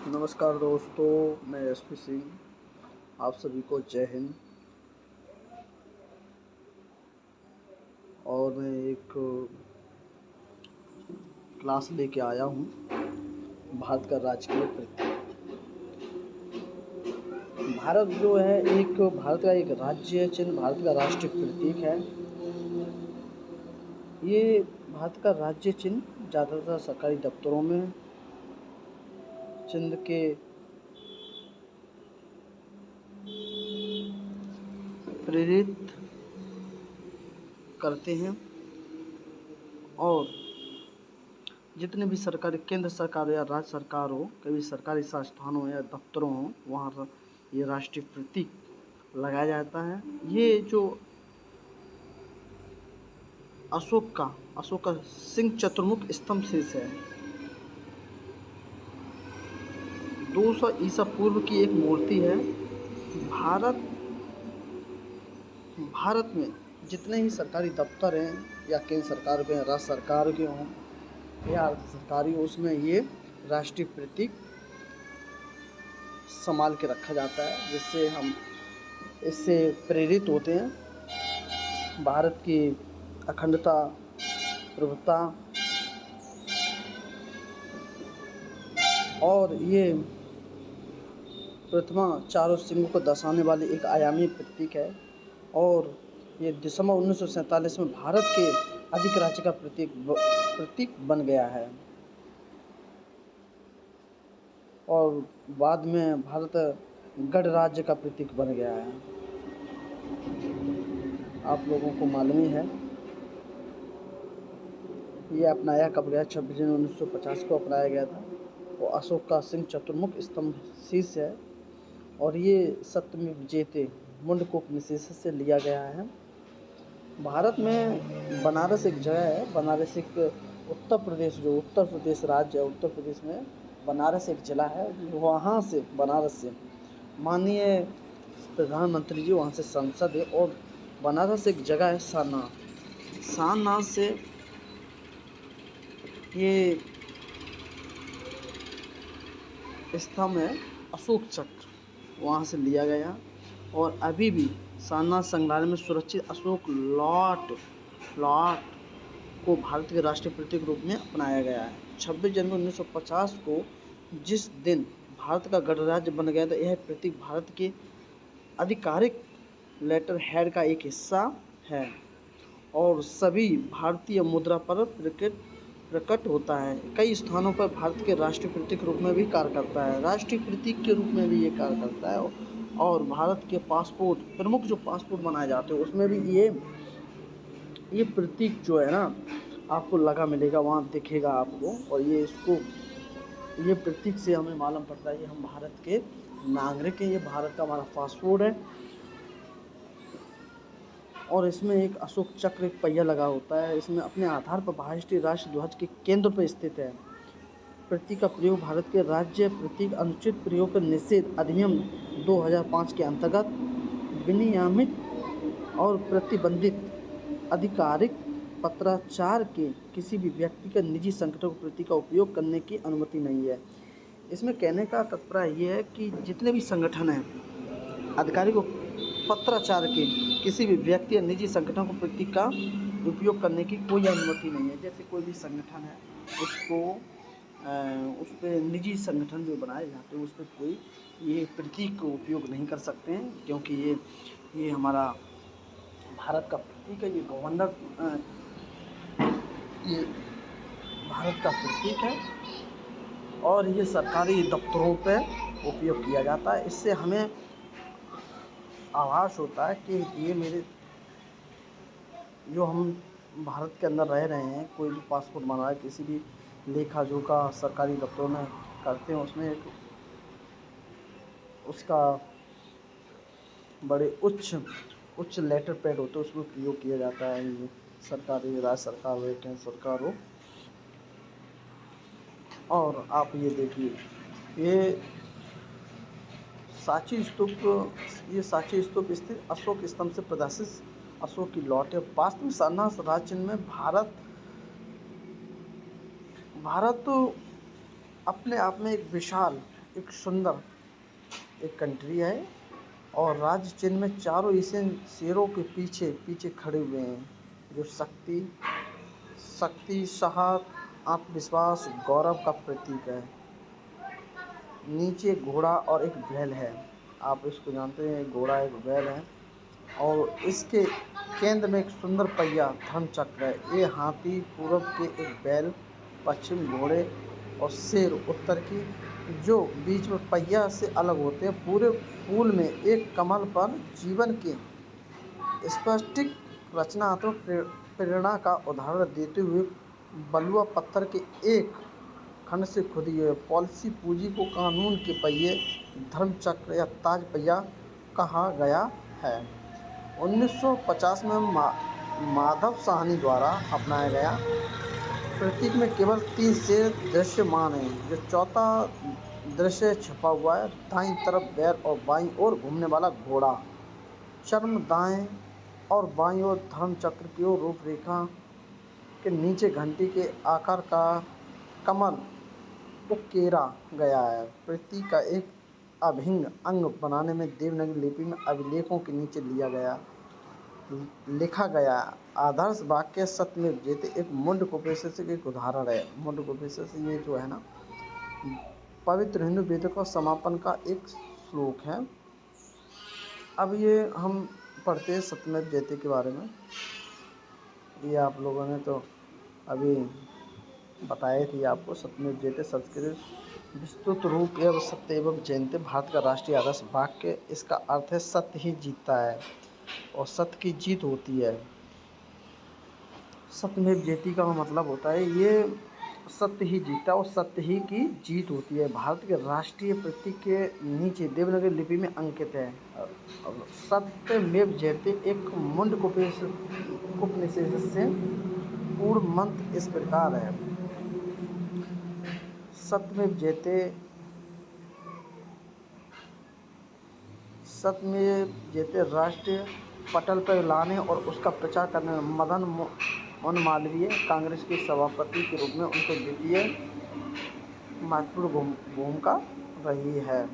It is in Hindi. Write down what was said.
नमस्कार दोस्तों, मैं एसपी सिंह। आप सभी को जय हिंद। और मैं एक क्लास लेके आया हूँ भारत का राजकीय प्रतीक। भारत जो है भारत का एक राज्य चिन्ह, भारत का राष्ट्रीय प्रतीक है। ये भारत का राज्य चिन्ह ज़्यादातर सरकारी दफ्तरों में चिन्ह के प्रेरित करते हैं। और जितने भी सरकारी, केंद्र सरकार या राज्य सरकार हो, कभी सरकारी संस्थानों या दफ्तरों हो, वहाँ ये राष्ट्रीय प्रतीक लगाया जाता है। ये जो अशोक का सिंह चतुर्मुख स्तंभ शीर्ष है। 200 ईसा पूर्व की एक मूर्ति है। भारत भारत में जितने ही सरकारी दफ्तर हैं, या केंद्र सरकार के, राज्य सरकार के हों या अर्ध सरकारी, उसमें ये राष्ट्रीय प्रतीक संभाल के रखा जाता है, जिससे हम इससे प्रेरित होते हैं। भारत की अखंडता, प्रभुत्ता, और ये प्रतिमा चारों सिंहों को दर्शाने वाली एक आयामी प्रतीक है। और ये दिसंबर 1947 में भारत के अधिराज्य का प्रतीक बन गया है। और बाद में भारत गणराज्य का प्रतीक बन गया है। आप लोगों को मालूम ही है। ये अपनाया कब गया? 26 जनवरी 1950 को अपनाया गया था। वो अशोक का सिंह चतुर्मुख स्तंभ शीर्ष है। और ये सत्यमेव जयते मुंडकोपनिषद से लिया गया है। भारत में बनारस एक जगह है। बनारस एक उत्तर प्रदेश राज्य है। उत्तर प्रदेश में बनारस एक जिला है। वहाँ से, बनारस से माननीय प्रधानमंत्री जी, वहाँ से संसद है। और बनारस एक जगह है सारनाथ से ये स्तंभ है, अशोक चक्र, वहाँ से लिया गया। और अभी भी सारनाथ संग्रहालय में सुरक्षित अशोक लॉट को भारत के राष्ट्रीय प्रतीक रूप में अपनाया गया है। 26 जनवरी 1950 को जिस दिन भारत का गणराज्य बन गया था, यह प्रतीक भारत के आधिकारिक लेटर हेड का एक हिस्सा है और सभी भारतीय मुद्रा पर प्रकट होता है। कई स्थानों पर भारत के राष्ट्रीय प्रतीक रूप में भी कार्य करता है। राष्ट्रीय प्रतीक के रूप में भी ये कार्य करता है। और भारत के पासपोर्ट, प्रमुख जो पासपोर्ट बनाए जाते हैं, उसमें भी ये प्रतीक जो है ना, आपको लगा मिलेगा, वहाँ दिखेगा आपको। और ये प्रतीक से हमें मालूम पड़ता है कि हम भारत के नागरिक हैं। ये भारत का हमारा पासपोर्ट है। और इसमें एक अशोक चक्र, एक पहिया लगा होता है। इसमें अपने आधार पर भारतीय राष्ट्रीय ध्वज के केंद्र पर स्थित है। प्रतीक का प्रयोग भारत के राज्य प्रतीक अनुचित प्रयोग पर निषेध अधिनियम 2005 के अंतर्गत विनियमित और प्रतिबंधित आधिकारिक पत्राचार के किसी भी व्यक्ति का निजी संगठन को प्रतीक का उपयोग करने की अनुमति नहीं है। इसमें कहने का तात्पर्य ये है कि जितने भी संगठन हैं, अधिकारी को पत्राचार के किसी भी व्यक्ति या निजी संगठन को प्रतीक का उपयोग करने की कोई अनुमति नहीं है। जैसे कोई भी संगठन है, उस पर निजी संगठन जो बनाए जाते हैं, उस पर कोई ये प्रतीक का उपयोग नहीं कर सकते हैं, क्योंकि ये हमारा भारत का प्रतीक है। ये भारत का प्रतीक है और ये सरकारी दफ्तरों पे उपयोग किया जाता है। इससे हमें आभास होता है कि ये जो हम भारत के अंदर रह रहे हैं, कोई भी पासपोर्ट बना है, किसी भी लेखा जोखा सरकारी दफ्तरों में करते हैं, उसमें उसका बड़े उच्च लेटर पैड होते हैं, उसमें प्रयोग किया जाता है। ये सरकारी, राज्य सरकार हो या केंद्र सरकार हो। और आप ये देखिए, ये सांची स्तूप स्थित अशोक स्तंभ से प्रदर्शित अशोक की लौट है। वास्तविक सारनाथ राज्य में भारत तो अपने आप में एक विशाल एक सुंदर एक कंट्री है और राज्य चिन्ह में चारों एशियन शेरों के पीछे पीछे खड़े हुए हैं, जो शक्ति, साहस, आत्मविश्वास, गौरव का प्रतीक है। नीचे घोड़ा और एक बैल है, आप इसको जानते हैं, घोड़ा एक बैल है और इसके केंद्र में एक सुंदर पहिया धर्म चक्र है। ये हाथी पूर्व के, एक बैल पश्चिम, घोड़े और शेर उत्तर की, जो बीच में पहिया से अलग होते हैं। पूरे फूल में एक कमल पर जीवन के स्पष्ट रचनात्मक प्रेरणा का उदाहरण देते हुए बलुआ पत्थर के एक खंड से खुदी हुई पॉलिसी पूंजी को कानून के पहिए, धर्म चक्र या ताज पहिया कहा गया है। 1950 में माधव साहनी द्वारा अपनाया गया प्रतीक में केवल 3 शेर दृश्यमान हैं, जो चौथा दृश्य छपा हुआ है। दाईं तरफ बैल और बाईं ओर घूमने वाला घोड़ा, चर्म दाएं और बाईं ओर धर्म चक्र की ओर रूपरेखा के नीचे घंटी के आकार का कमल उकेरा गया है। प्रतीक का एक अभिन्न अंग बनाने में देवनागरी लिपि में अभिलेखों के नीचे लिखा गया आदर्श वाक्य सत्यमेव जयते एक मुंडकोपनिषद के एक उदाहरण है। मुंडकोपनिषद ये जो है ना, पवित्र हिंदू वेदों का समापन का एक श्लोक है। अब ये हम पढ़ते हैं सत्यमेव जयते के बारे में। ये आप लोगों ने तो अभी बताए थे आपको। सत्यमेव जयते संस्कृत विस्तृत रूप एवं सत्य एवं जयते भारत का राष्ट्रीय आदर्श वाक्य। इसका अर्थ है सत्य ही जीतता है और सत्य की जीत होती है। सत्यमेव जयते का मतलब होता है ये सत्य ही जीतता है और सत्य ही की जीत होती है। भारत के राष्ट्रीय प्रतीक के नीचे देवनागरी लिपि में अंकित है। सत्यमेव जयते एक मुंडकोपनिषद से पूर्ण मंत्र इस प्रकार है। सत्यमेव जयते राष्ट्रीय पटल पर लाने और उसका प्रचार करने में मदन मोहन मालवीय कांग्रेस के सभापति के रूप में उनको द्वितीय महत्वपूर्ण भूमिका रही है।